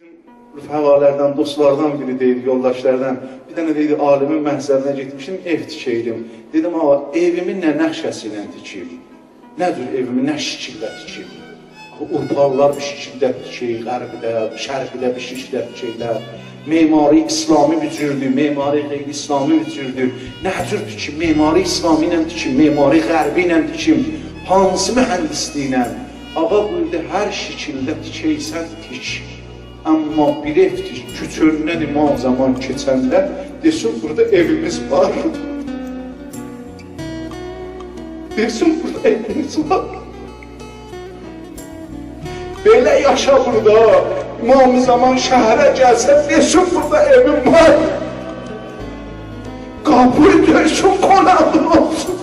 Rüfəqalərdən, dostlardan biri deyildi, yoldaşlardan. Bir dənə deyildi, alimin məhzərinə getmişdim, ev tikəydim. Dedim, evimi nə nəşəsi ilə tikeyim? Nədir evimi, nə şəkildə tikeyim? Urpalılar bir şəkildə tikeyim, qərbidə, şərqidə bir şəkildə tikeylər. Memari İslami bir cürdür, memari qeyri-İslami bir cürdür. Nə cür tikim, memari İslami ilə tikim, memari qərbi ilə tikim, hansı mühəndisliyi ilə? Ağa buyurdu, hər şəkildə tikəysən tik. Amma bir ev küçörünə liman zaman keçəndə desin, burada evimiz var. Desin, burada evimiz var. Belə yaşa burada, İmam zaman şəhərə gəlsə, desin, burada evim var. Qabul görsün, qonağın olsun.